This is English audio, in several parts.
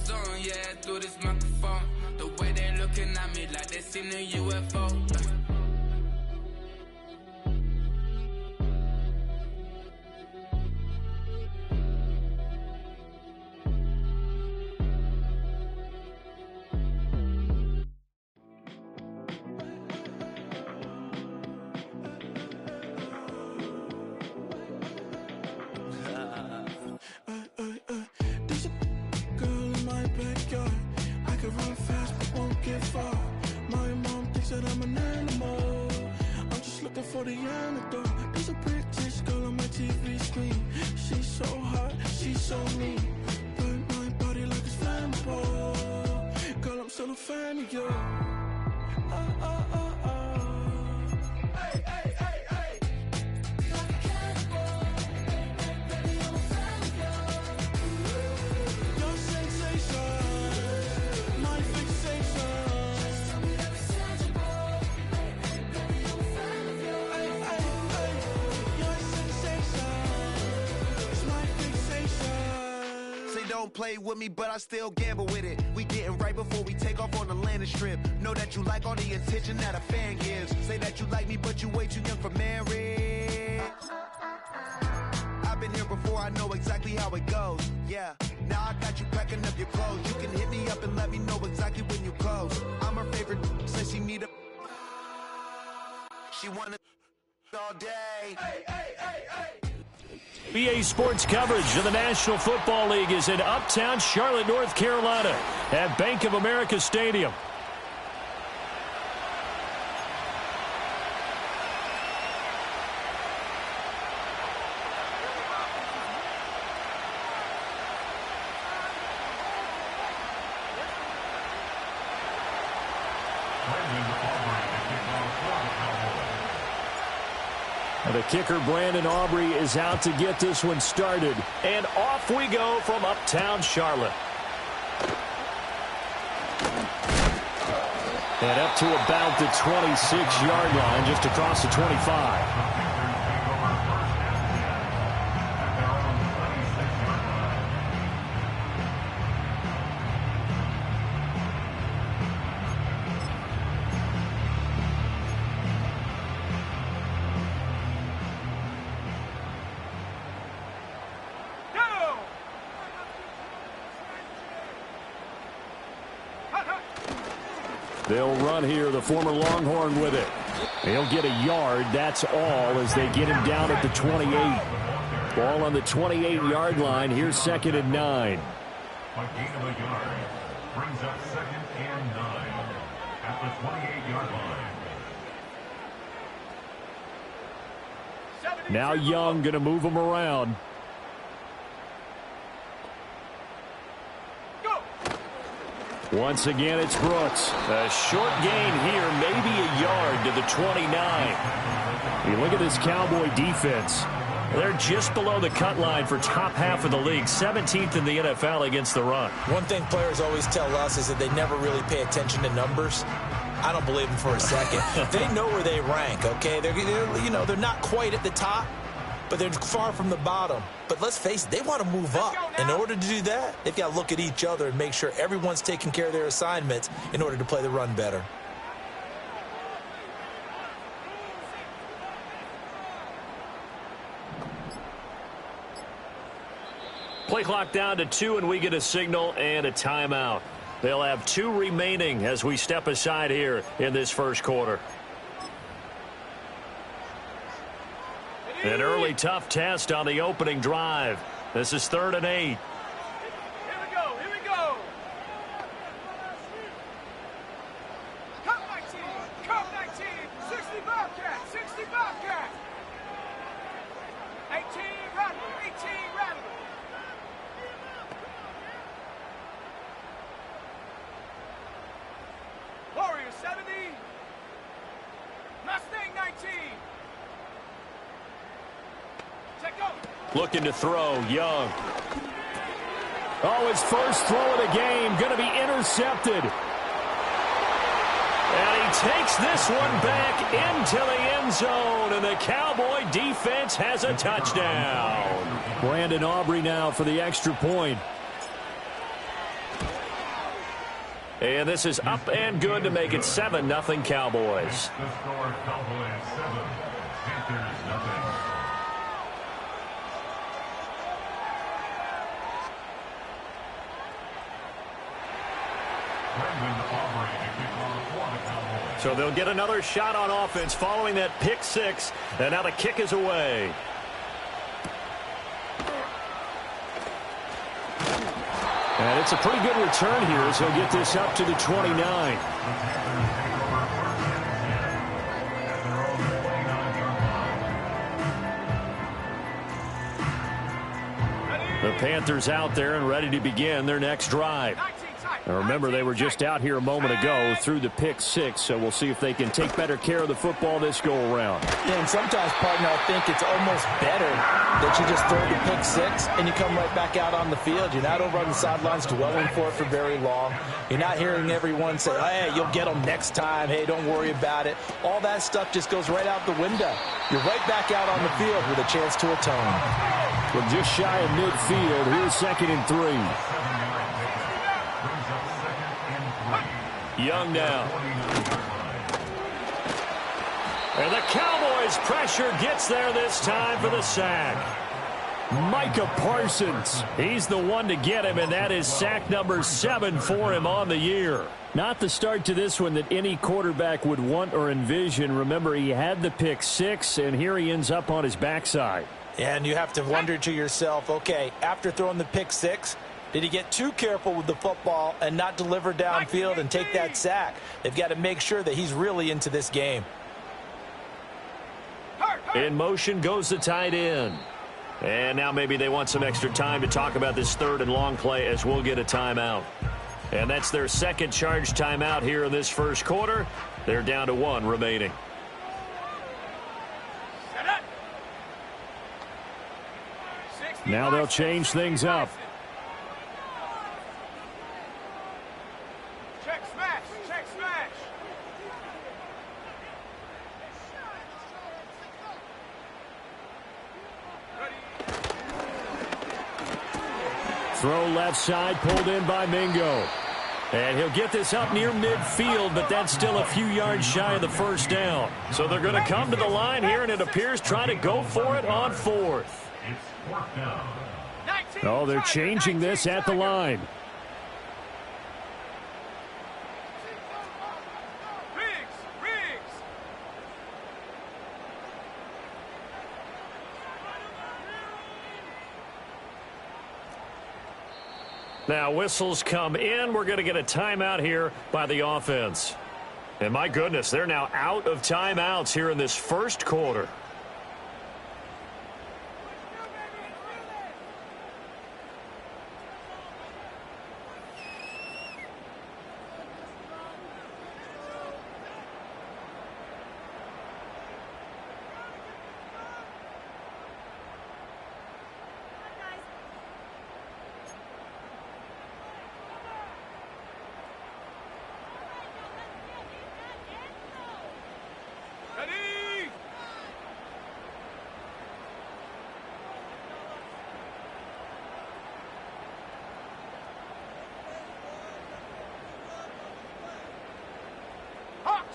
zone, yeah, through this microphone. The way they looking at me like they seen a UFO. For the antidote, there's a British girl on my TV screen. She's so hot, she's so mean. Burn my body like it's flammable. Girl, I'm still a fan of you. Hey, hey, hey, hey. Like a cannibal. Baby, I'm a fan of you. Your sensation, my fixation. Just tell me that it's tangible. Baby, I'm a fan of you. Don't play with me, but I still gamble with it. We getting right before we take off on the landing strip. Know that you like all the attention that a fan gives. Say that you like me, but you way too young for marriage. I've been here before, I know exactly how it goes. Yeah, now I got you packing up your clothes. You can hit me up and let me know exactly when you close. I'm her favorite, says she need a. She wanna all day. Hey, hey, hey, hey. BA Sports coverage of the National Football League is in Uptown Charlotte, North Carolina at Bank of America Stadium. The kicker, Brandon Aubrey, is out to get this one started. And off we go from Uptown Charlotte. And up to about the 26-yard line, just across the 25. They'll run here, the former Longhorn with it. He'll get a yard, that's all, as they get him down at the 28. Ball on the 28-yard line. Here's 2nd and 9. A gain of a yard brings up 2nd and 9 at the 28-yard line. Now Young going to move him around. Once again, it's Brooks. A short gain here, maybe a yard to the 29. You look at this Cowboy defense. They're just below the cut line for top half of the league, 17th in the NFL against the run. One thing players always tell us is that they never really pay attention to numbers. I don't believe them for a second. They know where they rank, okay? They're not quite at the top, but they're far from the bottom. But let's face it, they want to move up. In order to do that, they've got to look at each other and make sure everyone's taking care of their assignments in order to play the run better. Play clock down to 2, and we get a signal and a timeout. They'll have 2 remaining as we step aside here in this first quarter. An early tough test on the opening drive. This is 3rd and 8. Here we go, here we go. Cut 19, cut 19, 60 Bobcat, 60 Bobcat. 18 Rattler, 18 Rattler. Warrior 70, Mustang 19. Looking to throw, Young. Oh, his first throw of the game, going to be intercepted. And he takes this one back into the end zone, and the Cowboy defense has a touchdown. Brandon Aubrey now for the extra point. And this is up and good to make it 7-0 Cowboys. The score, Cowboys 7, Panthers nothing. So they'll get another shot on offense following that pick six. And now the kick is away. And it's a pretty good return here as he'll get this up to the 29. The Panthers out there and ready to begin their next drive. Now remember, they were just out here a moment ago through the pick six, so we'll see if they can take better care of the football this go-around. Yeah, and sometimes, partner, I think it's almost better that you just throw the pick six and you come right back out on the field. You're not over on the sidelines dwelling for it for very long. You're not hearing everyone say, hey, you'll get them next time. Hey, don't worry about it. All that stuff just goes right out the window. You're right back out on the field with a chance to atone. We're just shy of midfield. Here's 2nd and 3. Young now. And the Cowboys pressure gets there this time for the sack. Micah Parsons. He's the one to get him, and that is sack number 7 for him on the year. Not the start to this one that any quarterback would want or envision. Remember, he had the pick six, and here he ends up on his backside. And you have to wonder to yourself, okay, after throwing the pick six, did he get too careful with the football and not deliver downfield and take that sack? They've got to make sure that he's really into this game. In motion goes the tight end. And now maybe they want some extra time to talk about this 3rd and long play as we'll get a timeout. And that's their second charge timeout here in this first quarter. They're down to 1 remaining. Now they'll change things up. Throw left side, pulled in by Mingo. And he'll get this up near midfield, but that's still a few yards shy of the first down. So they're going to come to the line here, and it appears trying to go for it on 4th. Oh, they're changing this at the line. Now whistles come in. We're going to get a timeout here by the offense. And my goodness, they're now out of timeouts here in this first quarter.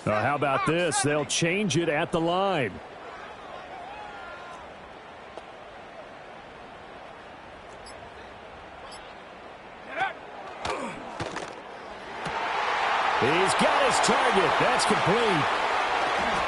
How about this? They'll change it at the line. He's got his target. That's complete.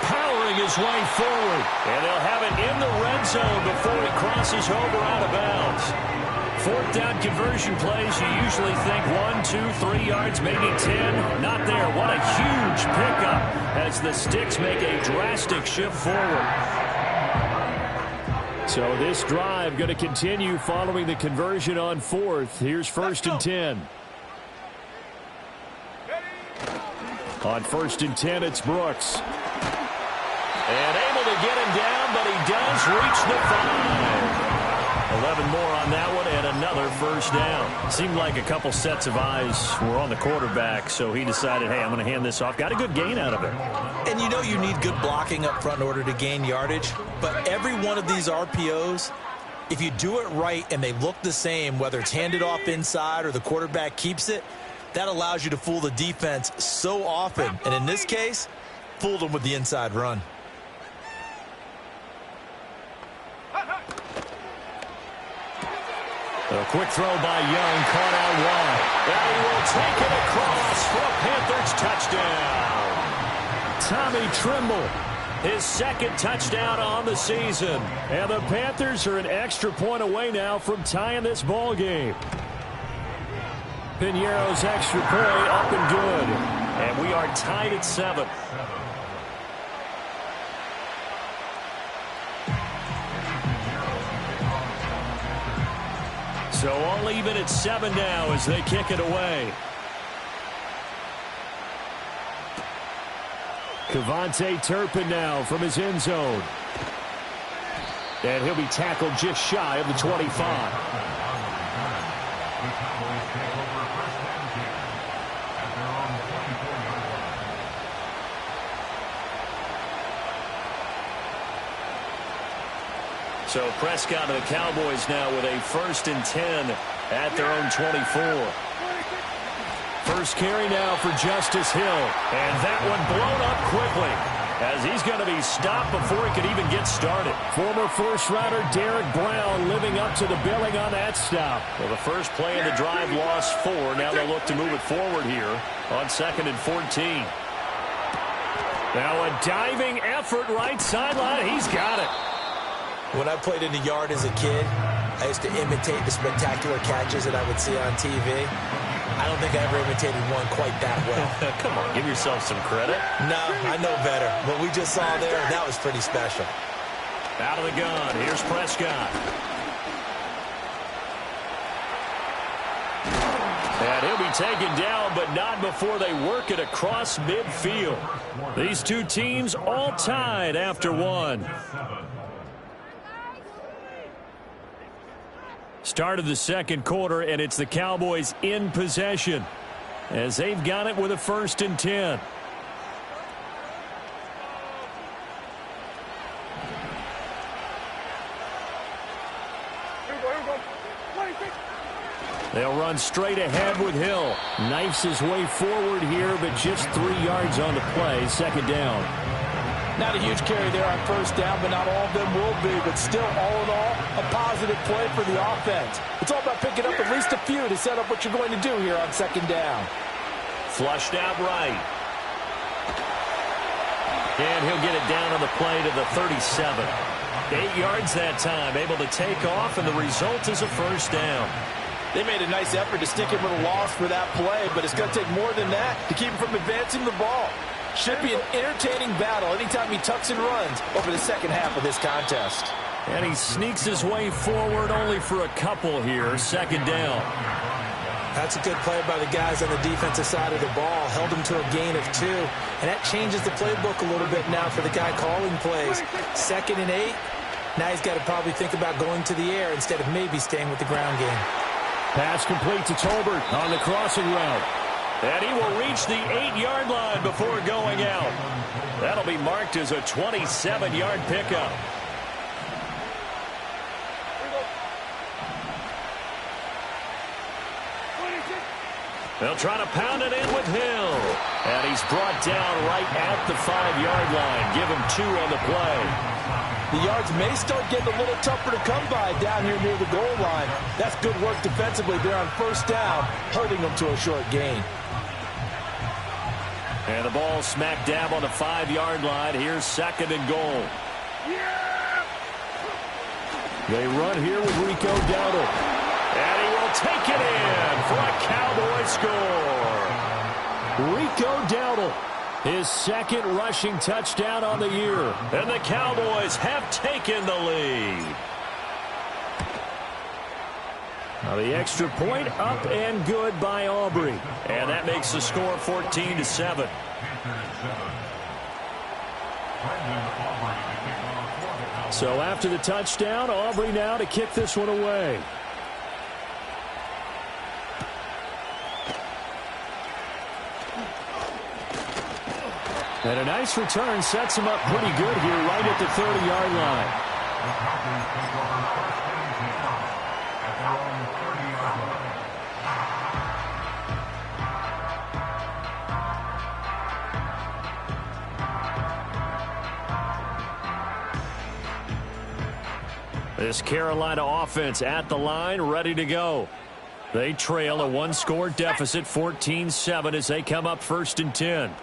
Powering his way forward. And they'll have it in the red zone before he crosses over out of bounds. 4th down conversion plays, you usually think 1, 2, 3 yards, maybe 10. Not there. What a huge pickup as the Sticks make a drastic shift forward. So this drive going to continue following the conversion on 4th. Here's 1st and 10. On 1st and 10, it's Brooks. And able to get him down, but he does reach the 5. 11 more on that one, and another first down. Seemed like a couple sets of eyes were on the quarterback, so he decided, hey, I'm going to hand this off. Got a good gain out of it. And you know you need good blocking up front in order to gain yardage, but every one of these RPOs, if you do it right and they look the same, whether it's handed off inside or the quarterback keeps it, That allows you to fool the defense so often. And in this case, fooled them with the inside run. A quick throw by Young, caught out wide. And he will take it across for a Panthers touchdown. Tommy Tremble, his second touchdown on the season. And the Panthers are an extra point away now from tying this ball game. Piñeiro's extra point up and good. And we are tied at 7. So all even at 7 now as they kick it away. Kevontae Turpin now from his end zone. And he'll be tackled just shy of the 25. So Prescott and the Cowboys now with a 1st and 10 at their own 24. First carry now for Justice Hill. And that one blown up quickly as he's going to be stopped before he could even get started. Former first-rounder Derek Brown living up to the billing on that stop. Well, the first play of the drive lost 4. Now they'll look to move it forward here on 2nd and 14. Now a diving effort right sideline. He's got it. When I played in the yard as a kid, I used to imitate the spectacular catches that I would see on TV. I don't think I ever imitated one quite that well. Come on, give yourself some credit. No, I know better. What we just saw there, that was pretty special. Out of the gun, here's Prescott. And he'll be taken down, but not before they work it across midfield. These two teams all tied after 1. Start of the second quarter, and it's the Cowboys in possession as they've got it with a 1st and 10. They'll run straight ahead with Hill. Knifes his way forward here, but just 3 yards on the play. 2nd down. Not a huge carry there on 1st down, but not all of them will be. But still, all in all, a positive play for the offense. It's all about picking up at least a few to set up what you're going to do here on 2nd down. Flushed out right. And he'll get it down on the play to the 37. 8 yards that time, able to take off, and the result is a 1st down. They made a nice effort to stick him with a loss for that play, but it's going to take more than that to keep him from advancing the ball. Should be an entertaining battle anytime he tucks and runs over the second half of this contest. And he sneaks his way forward only for a couple here. 2nd down. That's a good play by the guys on the defensive side of the ball. Held him to a gain of 2. And that changes the playbook a little bit now for the guy calling plays. 2nd and 8. Now he's got to probably think about going to the air instead of maybe staying with the ground game. Pass complete to Tolbert on the crossing route. And he will reach the 8-yard line before going out. That'll be marked as a 27-yard pickup. They'll try to pound it in with Hill. And he's brought down right at the 5-yard line. Give him 2 on the play. The yards may start getting a little tougher to come by down here near the goal line. That's good work defensively there on 1st down, holding them to a short gain. And the ball smack dab on the 5-yard line. Here's 2nd and goal. They run here with Rico Dowdle. And he will take it in for a Cowboy score. Rico Dowdle, his 2nd rushing touchdown on the year. And the Cowboys have taken the lead. Now the extra point up and good by Aubrey. And that makes the score 14-7. So after the touchdown, Aubrey now to kick this one away. And a nice return sets him up pretty good here right at the 30-yard line. This Carolina offense at the line, ready to go. They trail a one-score deficit, 14-7, as they come up 1st and 10.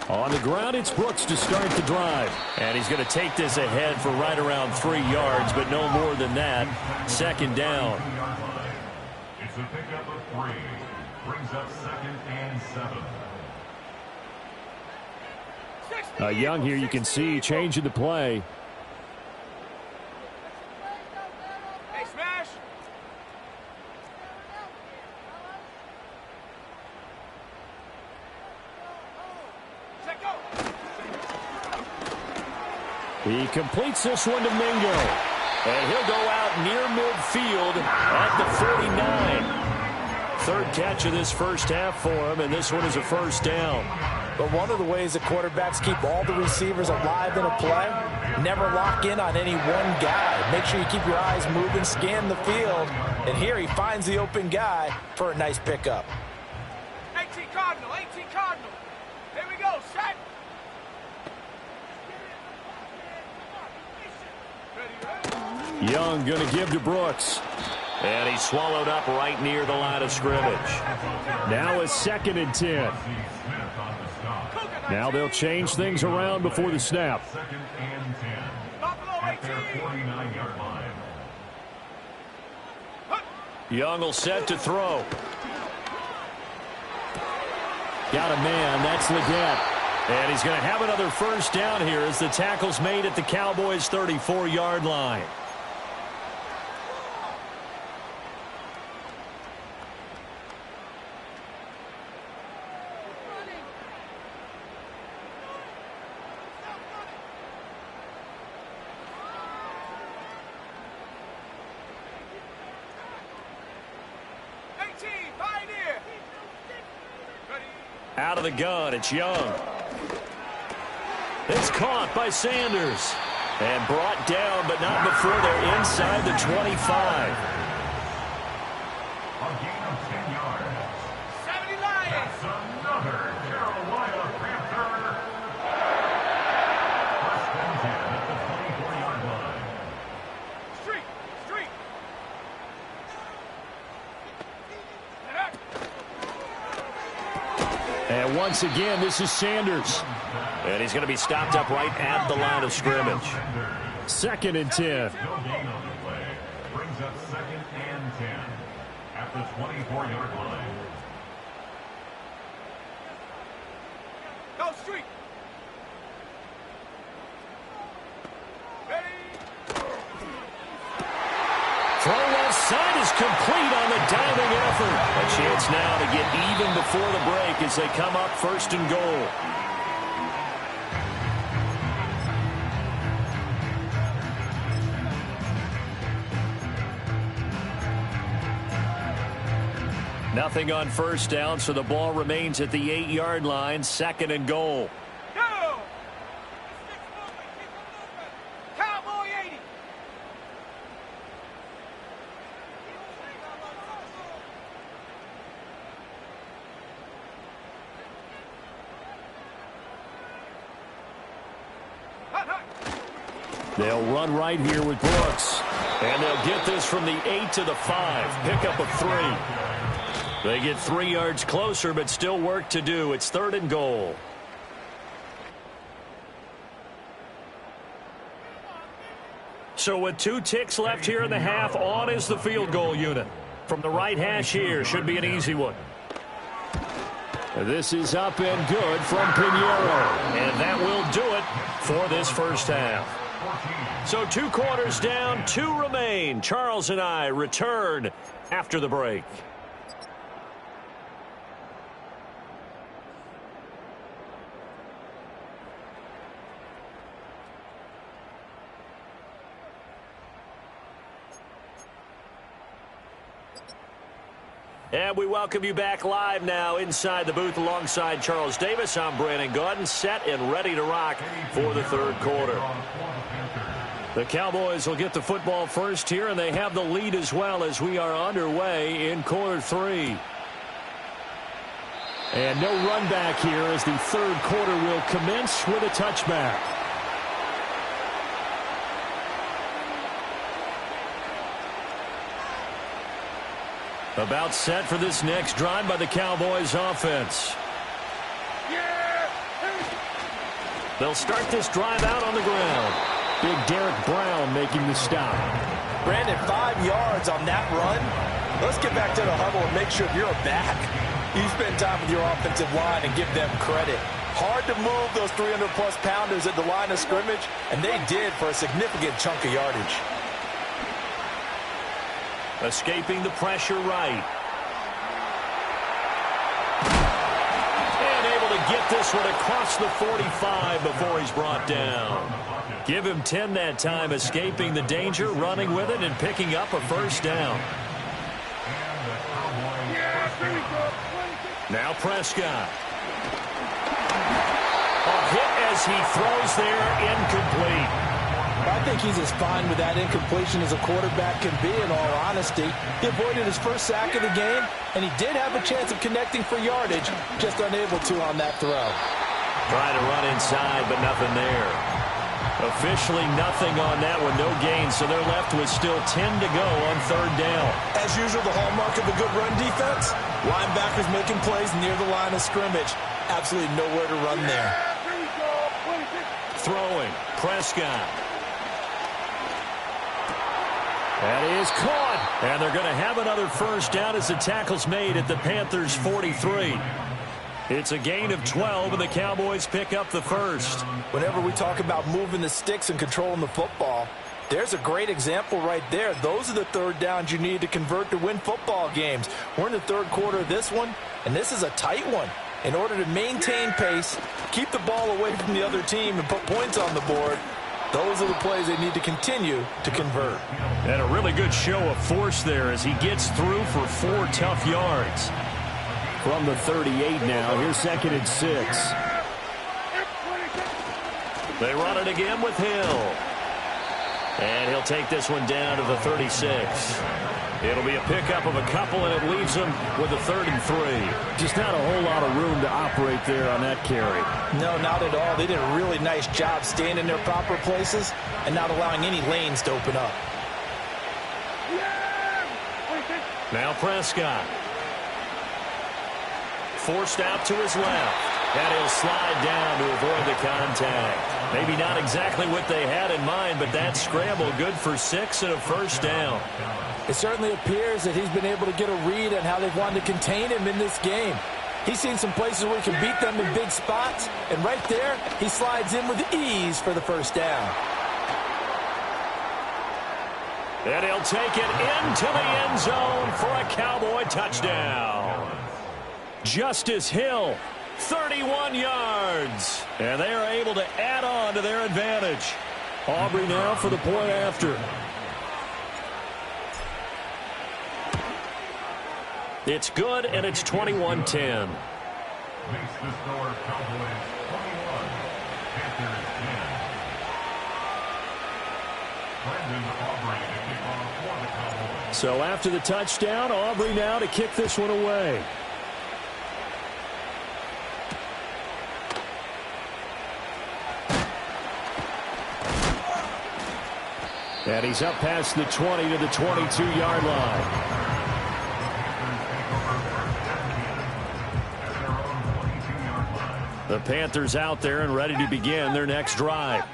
On the ground, it's Brooks to start the drive. And he's going to take this ahead for right around 3 yards, but no more than that. 2nd down. It's a pickup of 3. Brings up 2nd and 7. Young here, you can see changing the play. Hey, smash! Set go! He completes this one to Mingo. And he'll go out near midfield at the 49. 3rd catch of this first half for him, and this one is a 1st down. But one of the ways that quarterbacks keep all the receivers alive in a play, never lock in on any one guy. Make sure you keep your eyes moving, scan the field. And here he finds the open guy for a nice pickup. 18 Cardinal, 18 Cardinal. Here we go, set. Young going to give to Brooks. And he's swallowed up right near the line of scrimmage. Now a 2nd and 10. Now they'll change things around before the snap. 2nd and 10. At their 49-yard line. Young will set to throw. Got a man. That's Leggett. And he's going to have another 1st down here as the tackle's made at the Cowboys' 34-yard line. Out of the gun, it's Young. It's caught by Sanders. And brought down, but not before they're inside the 25. A gain of 10 yards. 70 Lions. That's another Carolina Panther. 1st and 10 at the 24-yard line. Street, street. And once again, this is Sanders. And he's going to be stopped up right at the line of scrimmage. 2nd and 10. Still gain on the play. Brings up 2nd and 10 at the 24-yard line. Go street. Throw left side is complete on the diving effort. A chance now to get even before the break as they come up 1st and goal. Nothing on 1st down, so the ball remains at the 8-yard line, 2nd and goal. Go! Cowboy 80. They'll run right here with Brooks. And they'll get this from the 8 to the 5. Pickup of 3. They get 3 yards closer, but still work to do. It's 3rd and goal. So with 2 ticks left here in the half, on is the field goal unit. From the right hash here, should be an easy one. This is up and good from Pinheiro. And that will do it for this first half. So 2 quarters down, 2 remain. Charles and I return after the break. And we welcome you back live now inside the booth alongside Charles Davis. I'm Brandon Gaudin, set and ready to rock for the 3rd quarter. The Cowboys will get the football first here, and they have the lead as well as we are underway in quarter 3. And no run back here as the 3rd quarter will commence with a touchback. About set for this next drive by the Cowboys offense. They'll start this drive out on the ground. Big Derek Brown making the stop. Brandon, 5 yards on that run. Let's get back to the huddle and make sure you're a back. You spend time with your offensive line and give them credit. Hard to move those 300-plus pounders at the line of scrimmage, and they did for a significant chunk of yardage. Escaping the pressure right. Get this one across the 45 before he's brought down. Give him 10 that time, escaping the danger, running with it, and picking up a first down. Now Prescott. A hit as he throws there, incomplete. I think he's as fine with that incompletion as a quarterback can be, in all honesty. He avoided his first sack of the game, and he did have a chance of connecting for yardage, just unable to on that throw. Trying to run inside, but nothing there. Officially nothing on that one, no gain, so they're left with still 10 to go on third down. As usual, the hallmark of a good run defense, linebackers making plays near the line of scrimmage. Absolutely nowhere to run there. Throwing, Prescott. That is caught, and they're going to have another first down as the tackle's made at the Panthers' 43. It's a gain of 12, and the Cowboys pick up the first. Whenever we talk about moving the sticks and controlling the football, there's a great example right there. Those are the third downs you need to convert to win football games. We're in the third quarter of this one, and this is a tight one. In order to maintain pace, keep the ball away from the other team, and put points on the board, those are the plays they need to continue to convert. And a really good show of force there as he gets through for 4 tough yards. From the 38 now, here's 2nd and 6. They run it again with Hill. And he'll take this one down to the 36. It'll be a pickup of a couple, and it leaves him with a 3rd and 3. Just not a whole lot of room to operate there on that carry. No, not at all. They did a really nice job staying in their proper places and not allowing any lanes to open up. Now Prescott. Forced out to his left. And he'll slide down to avoid the contact. Maybe not exactly what they had in mind, but that scramble good for 6 and a first down. It certainly appears that he's been able to get a read on how they've wanted to contain him in this game. He's seen some places where he can beat them in big spots, and right there, he slides in with ease for the first down. And he'll take it into the end zone for a Cowboy touchdown. Justice Hill, 31 yards. And they are able to add on to their advantage. Aubrey now for the point after. It's good, and it's 21-10. Makes the score Cowboys 21, Panthers 10. Brandon Aubrey to kick off for the Cowboys. So after the touchdown, Aubrey now to kick this one away. And he's up past the 20 to the 22-yard line. The Panthers out there and ready to begin their next drive.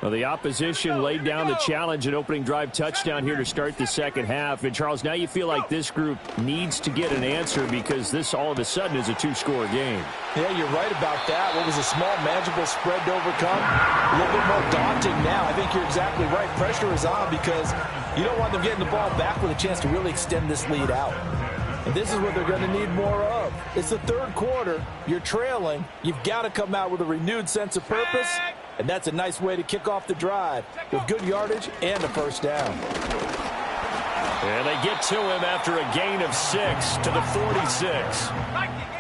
Well, the opposition laid down the challenge and opening drive touchdown here to start the second half. And, Charles, now you feel like this group needs to get an answer because this all of a sudden is a 2-score game. Yeah, you're right about that. What was a small, manageable spread to overcome, a little bit more daunting now. I think you're exactly right. Pressure is on because you don't want them getting the ball back with a chance to really extend this lead out. And this is what they're going to need more of. It's the third quarter. You're trailing. You've got to come out with a renewed sense of purpose, and that's a nice way to kick off the drive with good yardage and a first down. And they get to him after a gain of 6 to the 46.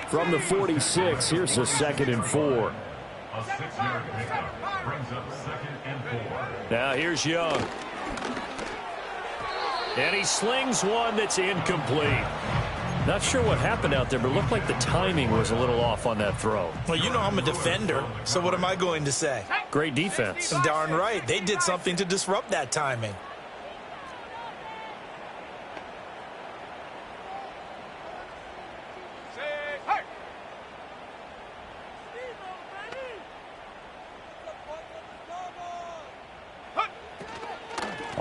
From the 46, here's a 2nd and 4. A 6-yard pickup brings up 2nd and 4. Now here's Young. And he slings one that's incomplete. Not sure what happened out there, but it looked like the timing was a little off on that throw. Well, you know I'm a defender, so what am I going to say? Great defense. Darn right. They did something to disrupt that timing.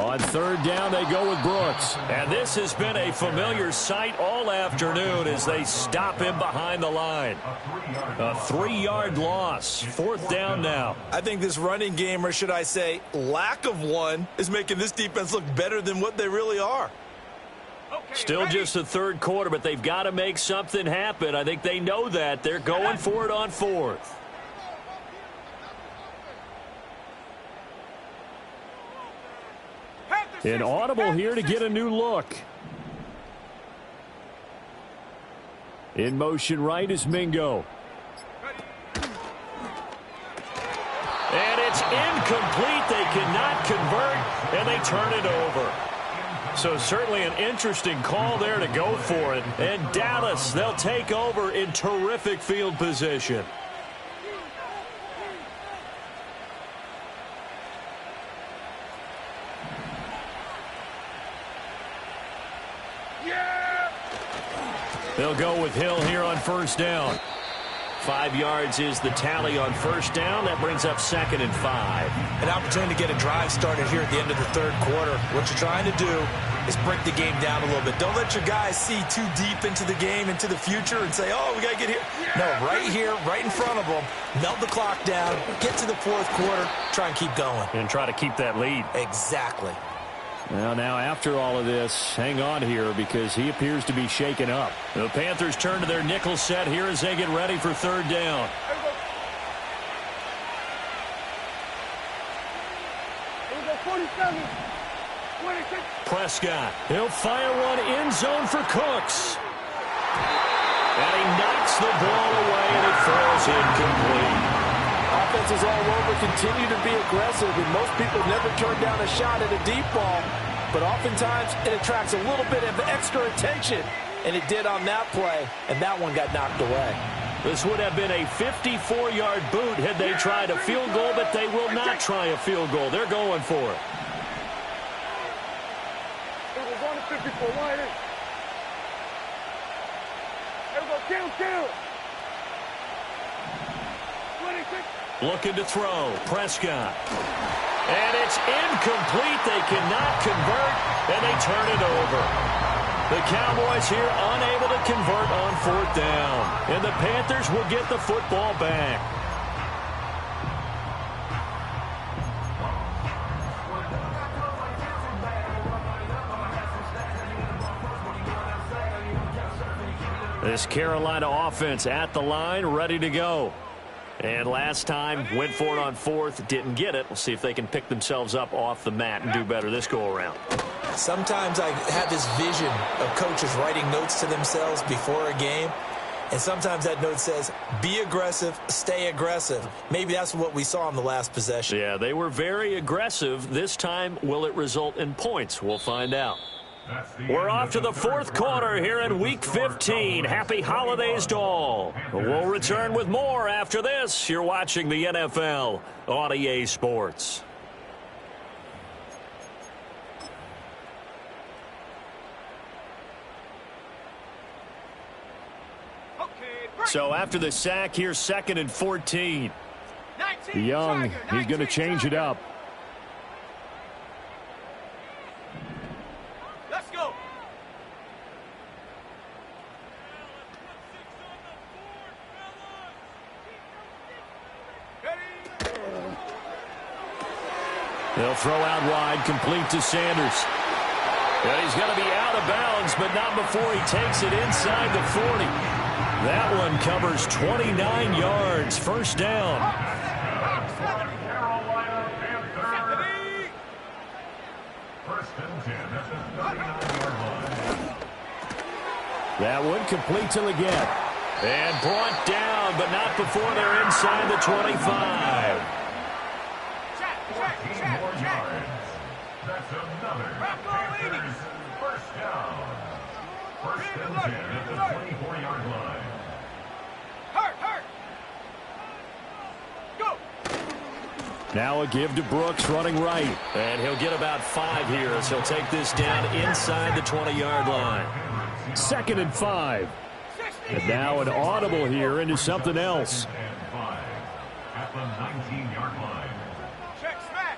On third down, they go with Brooks. And this has been a familiar sight all afternoon as they stop him behind the line. A 3-yard loss. Fourth down now. I think this running game, or should I say lack of one, is making this defense look better than what they really are. Still just the third quarter, but they've got to make something happen. I think they know that. They're going for it on fourth. An audible here to get a new look. In motion right is Mingo. And it's incomplete. They cannot convert, and they turn it over. So certainly an interesting call there to go for it. And Dallas, they'll take over in terrific field position. They'll go with Hill here on first down. 5 yards is the tally on first down. That brings up 2nd and 5. An opportunity to get a drive started here at the end of the third quarter. What you're trying to do is break the game down a little bit. Don't let your guys see too deep into the game, into the future, and say, oh, we got to get here. No, right here, right in front of them. Melt the clock down, get to the fourth quarter, try and keep going. And try to keep that lead. Exactly. Well, now after all of this, hang on here because he appears to be shaken up. The Panthers turn to their nickel set here as they get ready for third down. Prescott, he'll fire one end zone for Cooks. And he knocks the ball away and it falls incomplete. Offenses all over continue to be aggressive, and most people never turn down a shot at a deep ball. But oftentimes it attracts a little bit of extra attention, and it did on that play, and that one got knocked away. This would have been a 54-yard boot had they tried a field goal, but they will not try a field goal. They're going for it. It was on the 54 line. Everybody down. Looking to throw. Prescott. And it's incomplete. They cannot convert, and they turn it over. The Cowboys here unable to convert on fourth down. And the Panthers will get the football back. This Carolina offense at the line, ready to go. And last time, went for it on fourth, didn't get it. We'll see if they can pick themselves up off the mat and do better this go-around. Sometimes I have this vision of coaches writing notes to themselves before a game, and sometimes that note says, be aggressive, stay aggressive. Maybe that's what we saw in the last possession. Yeah, they were very aggressive. This time, will it result in points? We'll find out. We're off to the fourth quarter here in Week 15. Happy holidays to all. We'll return with more after this. You're watching the NFL on EA Sports. So after the sack, here's 2nd and 14. Young, he's going to change it up. They'll throw out wide, complete to Sanders. And he's going to be out of bounds, but not before he takes it inside the 40. That one covers 29 yards. First down. That one complete to Leggett. And brought down, but not before they're inside the 25. That's another Panthers first down. First and 10 at the 24-yard line. Hurt. Go. Now a give to Brooks running right. And he'll get about 5 here as he'll take this down inside the 20-yard line. 2nd and 5. And now an audible here into something else. And 5 at the 19-yard line. Check smash.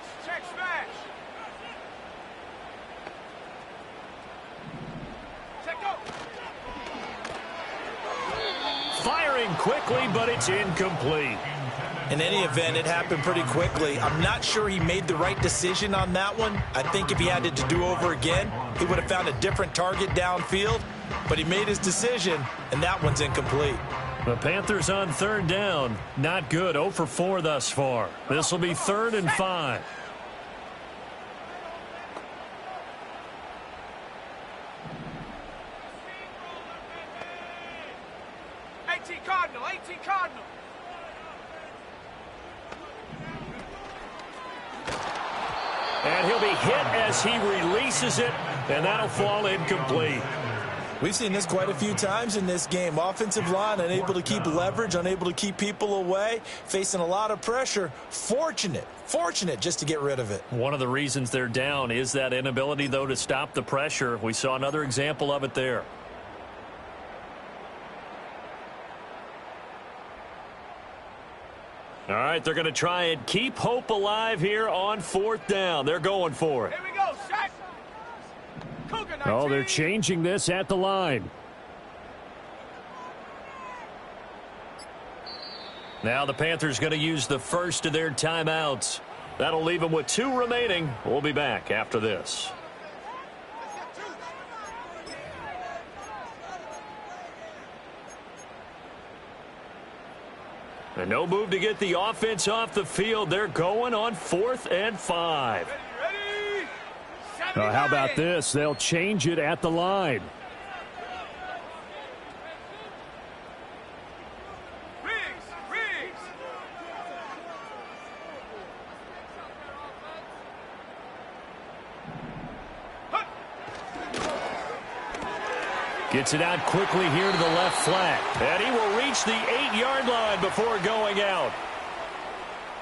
in quickly, but it's incomplete. In any event, it happened pretty quickly. I'm not sure he made the right decision on that one. I think if he had it to do over again, he would have found a different target downfield. But he made his decision, and that one's incomplete. The Panthers on third down. Not good. 0 for 4 thus far. This will be 3rd and 5. Cardinal, 18 Cardinal. And he'll be hit as he releases it, and that'll fall incomplete. We've seen this quite a few times in this game. Offensive line unable to keep leverage, unable to keep people away, facing a lot of pressure. Fortunate just to get rid of it. One of the reasons they're down is that inability, though, to stop the pressure. We saw another example of it there. All right, they're going to try and keep hope alive here on 4th down. They're going for it. Here we go, Shaq. Oh, they're changing this at the line. Now the Panthers going to use the first of their timeouts. That'll leave them with 2 remaining. We'll be back after this. And no move to get the offense off the field. They're going on 4th and 5. Ready? How about this? They'll change it at the line. Riggs. Gets it out quickly here to the left flat. And he will reach the 8-yard line before going out.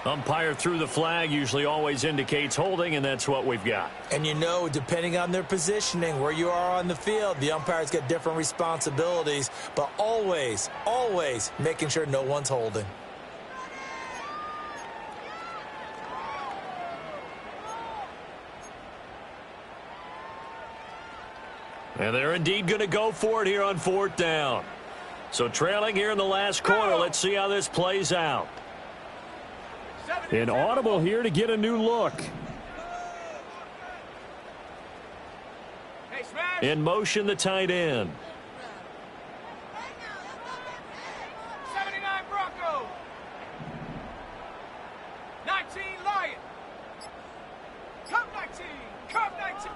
Umpire threw the flag, usually always indicates holding, and that's what we've got. And you know, depending on their positioning, where you are on the field, the umpires get different responsibilities, but always making sure no one's holding. And they're indeed going to go for it here on 4th down. So trailing here in the last quarter, let's see how this plays out. An audible here to get a new look. In motion, the tight end. 79 Bronco. 19 Lion. Cup 19.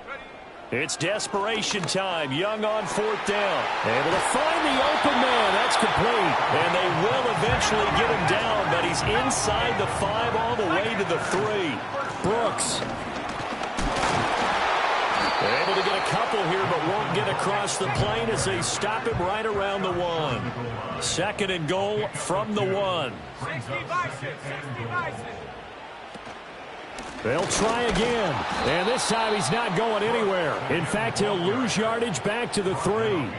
Ready? It's desperation time. Young on 4th down. Able to find the open man. That's complete. And they will eventually get him down, but he's inside the 5 all the way to the 3. Brooks. They're able to get a couple here, but won't get across the plane as they stop him right around the 1. 2nd and goal from the 1. 60 Bison. They'll try again. And this time he's not going anywhere. In fact, he'll lose yardage back to the 3.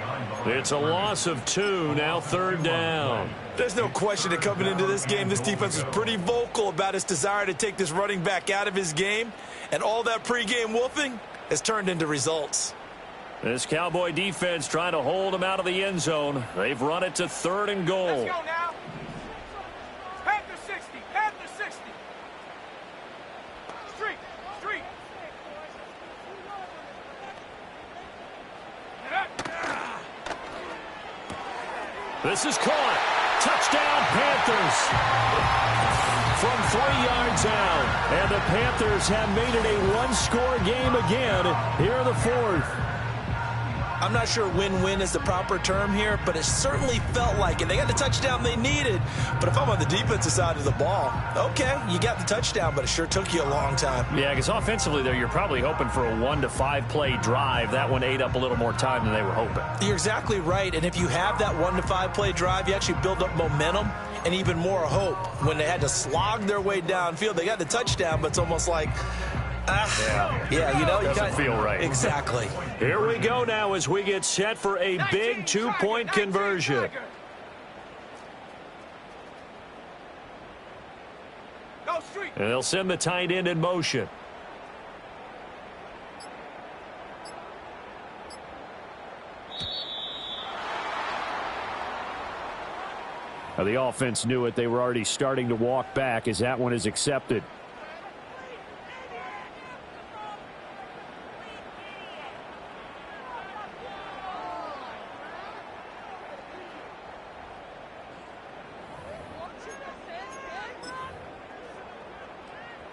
It's a loss of 2, now 3rd down. There's no question that coming into this game, this defense was pretty vocal about its desire to take this running back out of his game. And all that pregame wolfing has turned into results. This Cowboy defense trying to hold him out of the end zone. They've run it to 3rd and goal. Let's go now. Panther 60. Street. This is caught. Touchdown, Panthers. From 3 yards out. And the Panthers have made it a one-score game again here in the 4th. I'm not sure win-win is the proper term here, but it certainly felt like it. They got the touchdown they needed, but if I'm on the defensive side of the ball, okay, you got the touchdown, but it sure took you a long time. Yeah, because offensively there, you're probably hoping for a 1 to 5 play drive. That one ate up a little more time than they were hoping. You're exactly right, and if you have that 1 to 5 play drive, you actually build up momentum and even more hope. When they had to slog their way downfield, they got the touchdown, but it's almost like, yeah, you know, doesn't feel right. Exactly. Here we go now as we get set for a big 2-point conversion. And they'll send the tight end in motion. Now, the offense knew it. They were already starting to walk back as that one is accepted.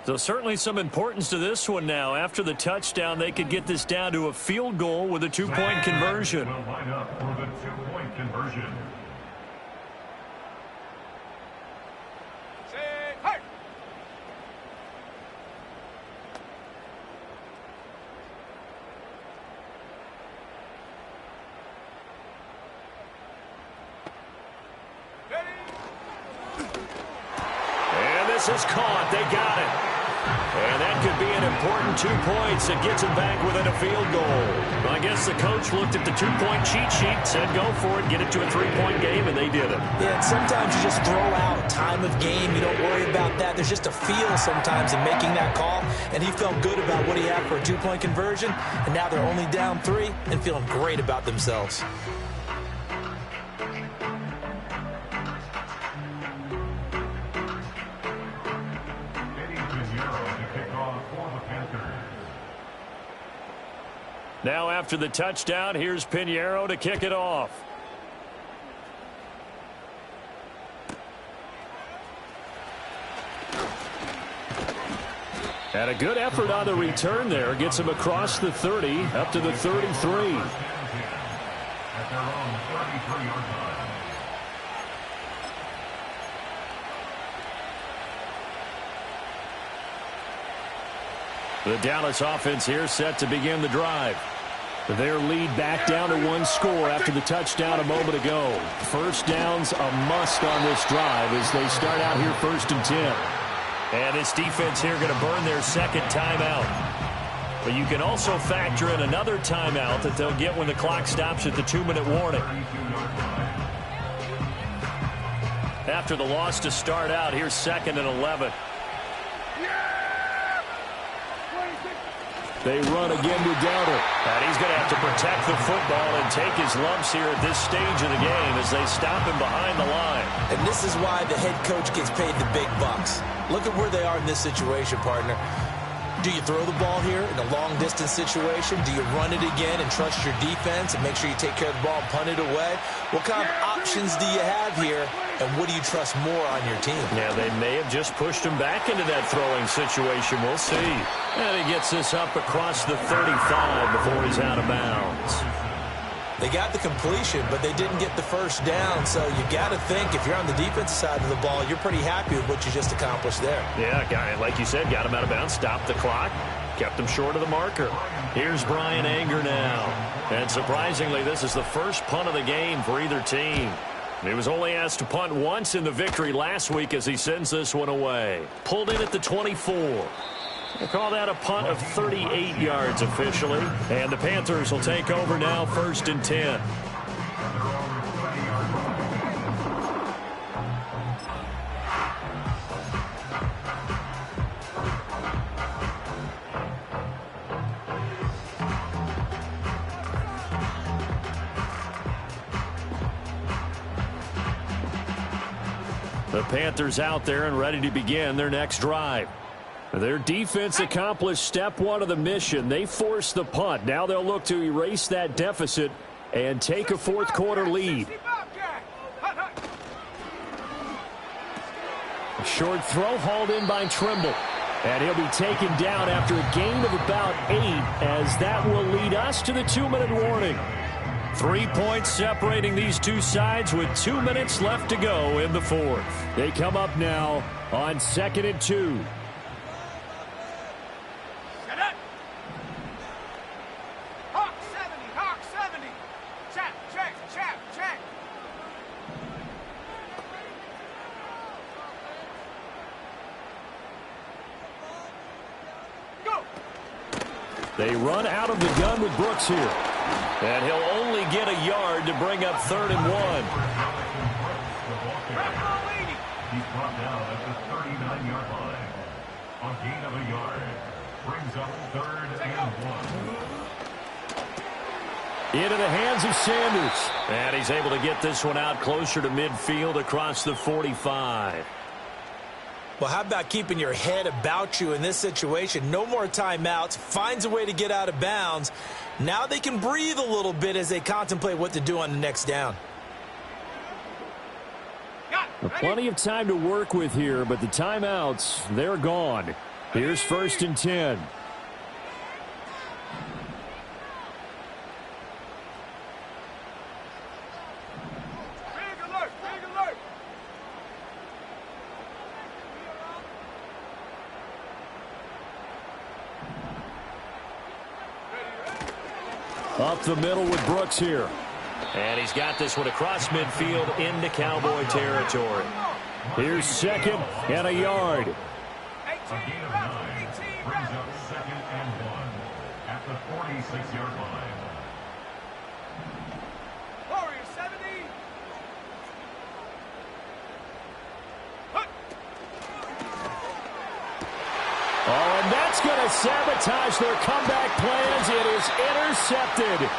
So certainly some importance to this one now. After the touchdown, they could get this down to a field goal with a two-point conversion. Will line up for the two-point conversion. This is caught. They got it. And that could be an important 2 points that gets them back within a field goal. Well, I guess the coach looked at the two-point cheat sheet, said go for it, get it to a three-point game, and they did it. Yeah, and sometimes you just throw out time of game. You don't worry about that. There's just a feel sometimes in making that call, and he felt good about what he had for a two-point conversion, and now they're only down 3 and feeling great about themselves. Now after the touchdown, here's Pinheiro to kick it off. And a good effort on the return there. Gets him across the 30, up to the 33. At their own 33-yard line. The Dallas offense here set to begin the drive. Their lead back down to 1 score after the touchdown a moment ago. First down's a must on this drive as they start out here 1st and 10. And this defense here going to burn their second timeout. But you can also factor in another timeout that they'll get when the clock stops at the 2-minute warning. After the loss to start out, here's 2nd and 11. They run again with Dowdle. And he's going to have to protect the football and take his lumps here at this stage of the game as they stop him behind the line. And this is why the head coach gets paid the big bucks. Look at where they are in this situation, partner. Do you throw the ball here in a long-distance situation? Do you run it again and trust your defense and make sure you take care of the ball and punt it away? What kind of options do you have here, and what do you trust more on your team? Yeah, they may have just pushed him back into that throwing situation. We'll see. And he gets this up across the 35 before he's out of bounds. They got the completion, but they didn't get the first down, so you got to think if you're on the defensive side of the ball, you're pretty happy with what you just accomplished there. Yeah, like you said, got him out of bounds, stopped the clock, kept him short of the marker. Here's Brian Anger now. And surprisingly, this is the first punt of the game for either team. He was only asked to punt once in the victory last week as he sends this one away. Pulled in at the 24. They call that a punt of 38 yards officially. And the Panthers will take over now 1st and 10. The Panthers out there and ready to begin their next drive. Their defense accomplished step 1 of the mission. They forced the punt. Now they'll look to erase that deficit and take a 4th quarter lead. A short throw hauled in by Trimble. And he'll be taken down after a gain of about 8 as that will lead us to the 2-minute warning. 3 points separating these two sides with 2 minutes left to go in the 4th. They come up now on 2nd and 2. They run out of the gun with Brooks here. And he'll only get a yard to bring up 3rd and 1. He's brought down at the 39-yard line. A gain of a yard. Brings up 3rd and 1. Into the hands of Sanders. And he's able to get this one out closer to midfield across the 45. Well, how about keeping your head about you in this situation? No more timeouts. Finds a way to get out of bounds. Now they can breathe a little bit as they contemplate what to do on the next down. Plenty of time to work with here, but the timeouts, they're gone. Here's 1st and 10. Up the middle with Brooks here. And he's got this one across midfield into Cowboy territory. Here's 2nd and a yard. A gain of 9 brings up 2nd and 1 at the 46-yard line. Warrior 70. Oh, and that's going to sabotage their comeback plans. It is intercepted.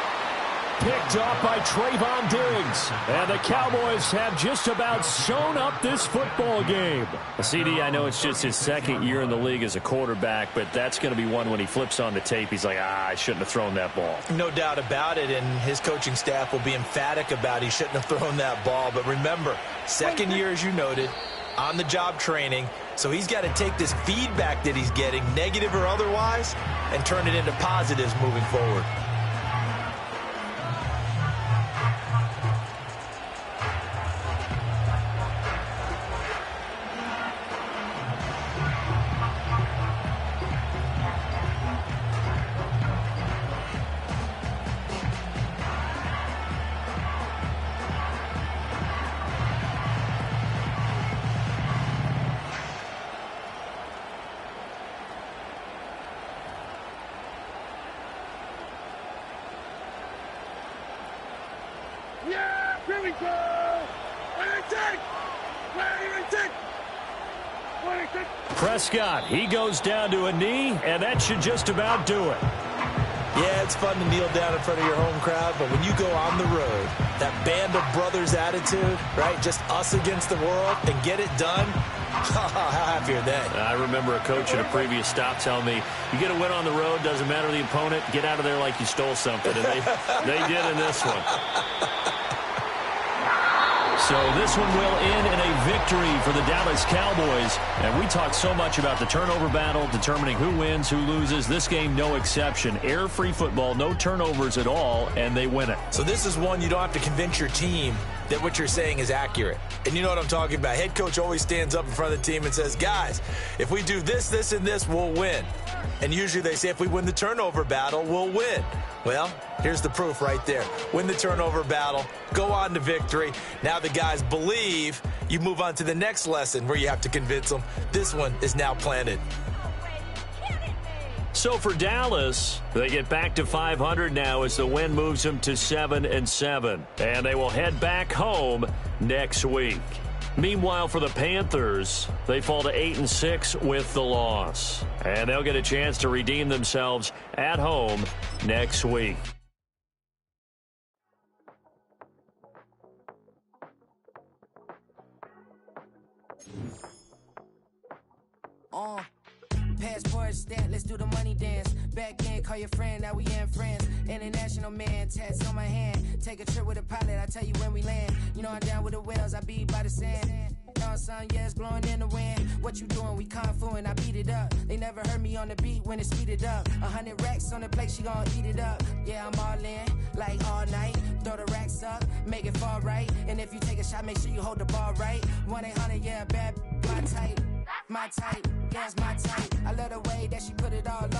Picked off by Trayvon Diggs. And the Cowboys have just about sewn up this football game. CD, I know it's just his 2nd year in the league as a quarterback, but that's going to be one when he flips on the tape. He's like, I shouldn't have thrown that ball. No doubt about it, and his coaching staff will be emphatic about he shouldn't have thrown that ball. But remember, 2nd year, as you noted, on-the-job training. So he's got to take this feedback that he's getting, negative or otherwise, and turn it into positives moving forward. Yeah, here we go. 26. Prescott, he goes down to a knee, and that should just about do it. Yeah, it's fun to kneel down in front of your home crowd, but when you go on the road, that band of brothers attitude, right, just us against the world, and get it done, how happy are they? I remember a coach at a previous stop telling me, you get a win on the road, doesn't matter the opponent, get out of there like you stole something, and they did in this one. So this one will end in a victory for the Dallas Cowboys. And we talk so much about the turnover battle, determining who wins, who loses. This game, no exception. Air-free football, no turnovers at all, and they win it. So this is one you don't have to convince your team that what you're saying is accurate. And you know what I'm talking about. Head coach always stands up in front of the team and says, guys, if we do this, this, and this, we'll win. And usually they say if we win the turnover battle, we'll win. Well, here's the proof right there. Win the turnover battle, go on to victory. Now the guys believe. You move on to the next lesson where you have to convince them. This one is now planted. So for Dallas, they get back to 500 now as the win moves them to 7-7. And they will head back home next week. Meanwhile, for the Panthers, they fall to 8-6 with the loss. And they'll get a chance to redeem themselves at home next week. Passport stamp, let's do the money dance. Back in, call your friend, now we in friends. International man, tats on my hand. Take a trip with a pilot, I tell you when we land. You know I'm down with the whales, I be by the sand. Sun, yeah, it's blowing in the wind. What you doing? We kung fu and I beat it up. They never heard me on the beat when it speeded up. 100 racks on the plate, she gon' eat it up. Yeah, I'm all in, like all night. Throw the racks up, make it fall right. And if you take a shot, make sure you hold the ball right. 1-800, yeah, bad, my type. My type, yeah, it's my type. I love the way that she put it all on me.